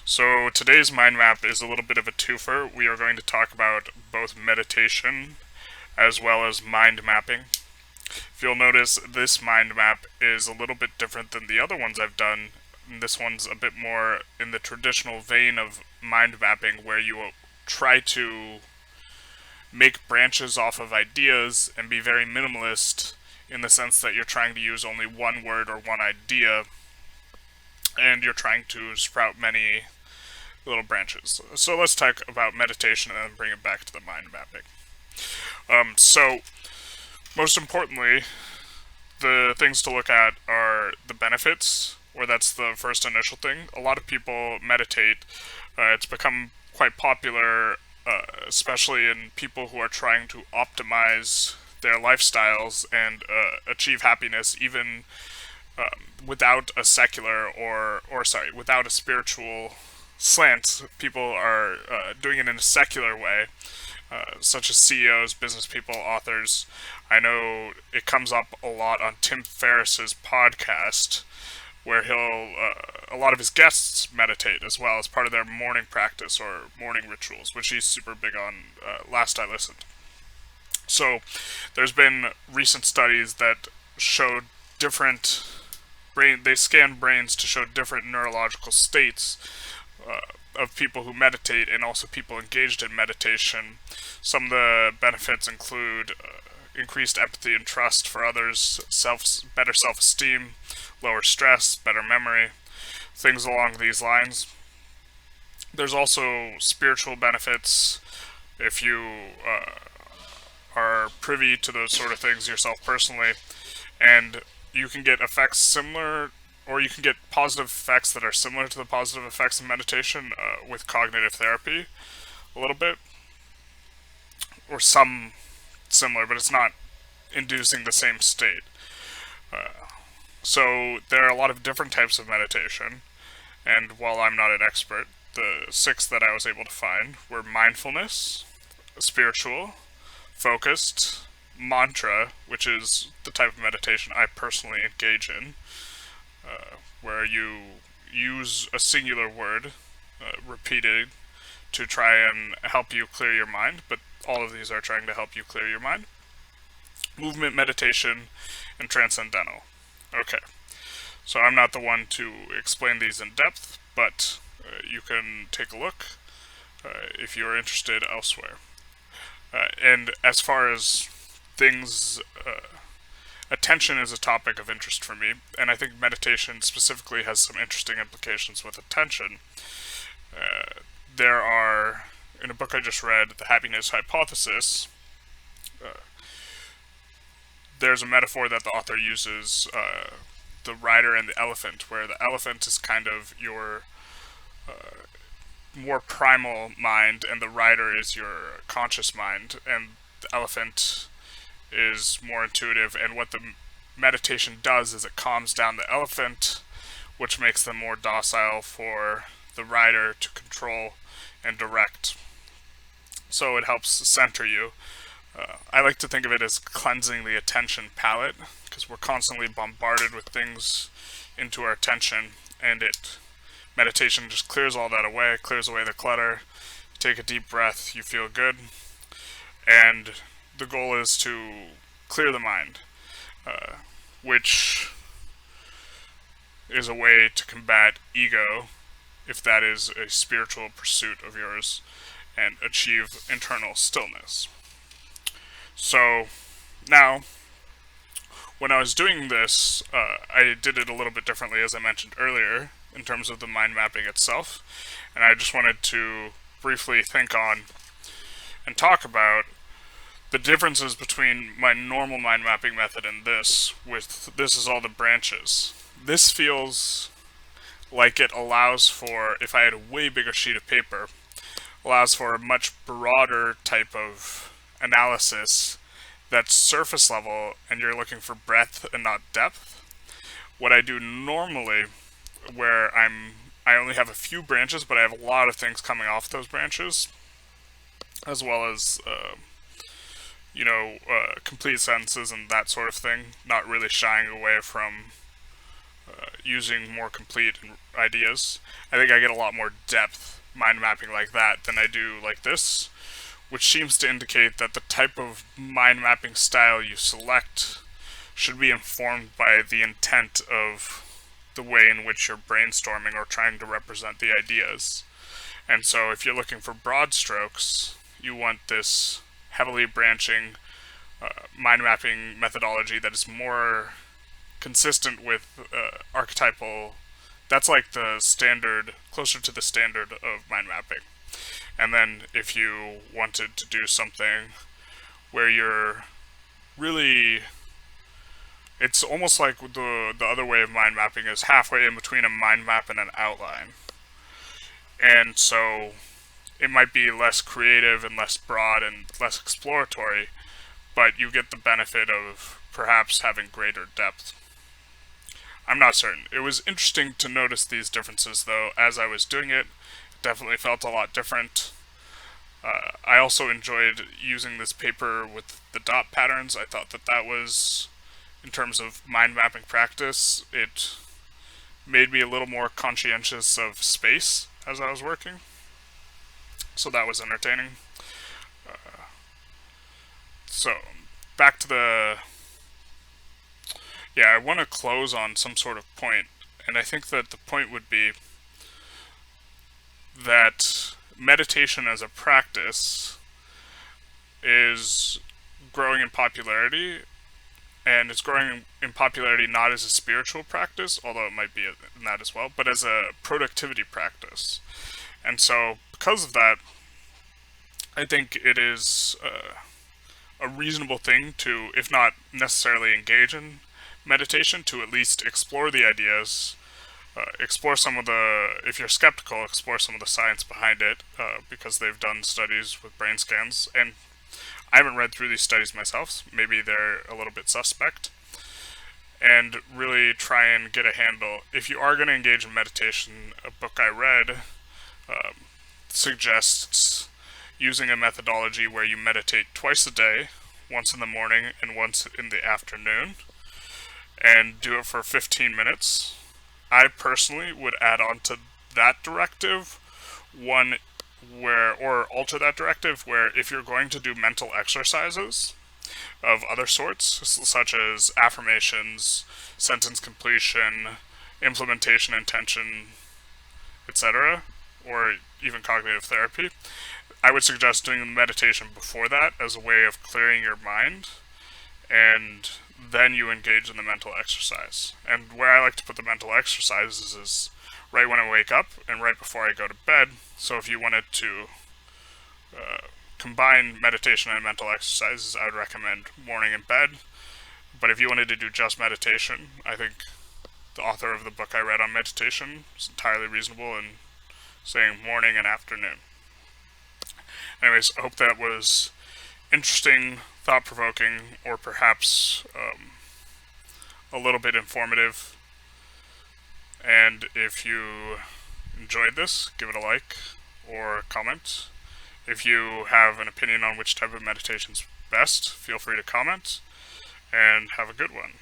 So today's mind map is a little bit of a twofer. We are going to talk about both meditation as well as mind mapping. If you'll notice, this mind map is a little bit different than the other ones I've done. This one's a bit more in the traditional vein of mind mapping, where you try to make branches off of ideas and be very minimalist in the sense that you're trying to use only one word or one idea, and you're trying to sprout many little branches. So let's talk about meditation and then bring it back to the mind mapping. So most importantly, the things to look at are the benefits, or that's the first initial thing. A lot of people meditate. It's become quite popular, especially in people who are trying to optimize their lifestyles and achieve happiness, even without a secular without a spiritual slant. People are doing it in a secular way, such as CEOs, business people, authors. I know it comes up a lot on Tim Ferriss's podcast, where a lot of his guests meditate as well as part of their morning practice or morning rituals, which he's super big on. Last I listened, so there's been recent studies that showed different brain. They scanned brains to show different neurological states uh, of people who meditate and also people engaged in meditation. Some of the benefits include increased empathy and trust for others, better self-esteem, lower stress, better memory, things along these lines. There's also spiritual benefits if you are privy to those sort of things yourself personally, and you can get effects similar, or you can get positive effects that are similar to the positive effects of meditation with cognitive therapy a little bit, or some similar, but it's not inducing the same state. So there are a lot of different types of meditation, and while I'm not an expert, the six that I was able to find were mindfulness, spiritual, focused, mantra, which is the type of meditation I personally engage in, where you use a singular word repeated to try and help you clear your mind, but all of these are trying to help you clear your mind. Movement meditation and transcendental. Okay, so I'm not the one to explain these in depth, but you can take a look if you're interested elsewhere. And as far as things, attention is a topic of interest for me, and I think meditation specifically has some interesting implications with attention. There are, in a book I just read, The Happiness Hypothesis, there's a metaphor that the author uses, the rider and the elephant, where the elephant is kind of your more primal mind, and the rider is your conscious mind, and the elephant is more intuitive. And what the meditation does is it calms down the elephant, which makes them more docile for the rider to control and direct. So it helps center you. I like to think of it as cleansing the attention palette, because we're constantly bombarded with things into our attention, and meditation just clears all that away, clears away the clutter. You take a deep breath, you feel good, and the goal is to clear the mind, which is a way to combat ego, if that is a spiritual pursuit of yours, and achieve internal stillness. So now, when I was doing this, I did it a little bit differently, as I mentioned earlier, in terms of the mind mapping itself, and I just wanted to briefly think on and talk about the differences between my normal mind mapping method and this. With this is all the branches. This feels like it allows for, if I had a way bigger sheet of paper, allows for a much broader type of analysis that's surface level, and you're looking for breadth and not depth. What I do normally, where I only have a few branches, but I have a lot of things coming off those branches, as well as complete sentences and that sort of thing. Not really shying away from using more complete ideas. I think I get a lot more depth mind mapping like that than I do like this, which seems to indicate that the type of mind mapping style you select should be informed by the intent of the way in which you're brainstorming or trying to represent the ideas. And so if you're looking for broad strokes, you want this heavily branching mind mapping methodology that is more consistent with archetypal. That's like the standard, closer to the standard of mind mapping. And then if you wanted to do something where you're really, it's almost like the other way of mind mapping is halfway in between a mind map and an outline. And so it might be less creative and less broad and less exploratory, but you get the benefit of perhaps having greater depth. I'm not certain. It was interesting to notice these differences, though, as I was doing it. It definitely felt a lot different. I also enjoyed using this paper with the dot patterns. I thought that that was, in terms of mind mapping practice, it made me a little more conscientious of space as I was working. So that was entertaining. So, back to the... Yeah, I want to close on some sort of point, and I think that the point would be that meditation as a practice is growing in popularity, and it's growing in popularity not as a spiritual practice, although it might be in that as well, but as a productivity practice. And so, because of that, I think it is a reasonable thing to, if not necessarily engage in meditation, to at least explore the ideas, explore some of the, if you're skeptical, explore some of the science behind it, because they've done studies with brain scans, and I haven't read through these studies myself, so maybe they're a little bit suspect, and really try and get a handle. If you are going to engage in meditation, a book I read suggests using a methodology where you meditate twice a day, once in the morning and once in the afternoon, and do it for 15 minutes. I personally would add on to that directive one where, or alter that directive where if you're going to do mental exercises of other sorts, such as affirmations, sentence completion, implementation intention, etc., or even cognitive therapy, I would suggest doing the meditation before that as a way of clearing your mind, and then you engage in the mental exercise. And where I like to put the mental exercises is right when I wake up and right before I go to bed. So if you wanted to combine meditation and mental exercises, I would recommend morning and bed. But if you wanted to do just meditation, I think the author of the book I read on meditation is entirely reasonable in saying morning and afternoon. Anyways, I hope that was interesting, thought-provoking, or perhaps a little bit informative. And if you enjoyed this, give it a like or comment. If you have an opinion on which type of meditation is best, feel free to comment, and have a good one.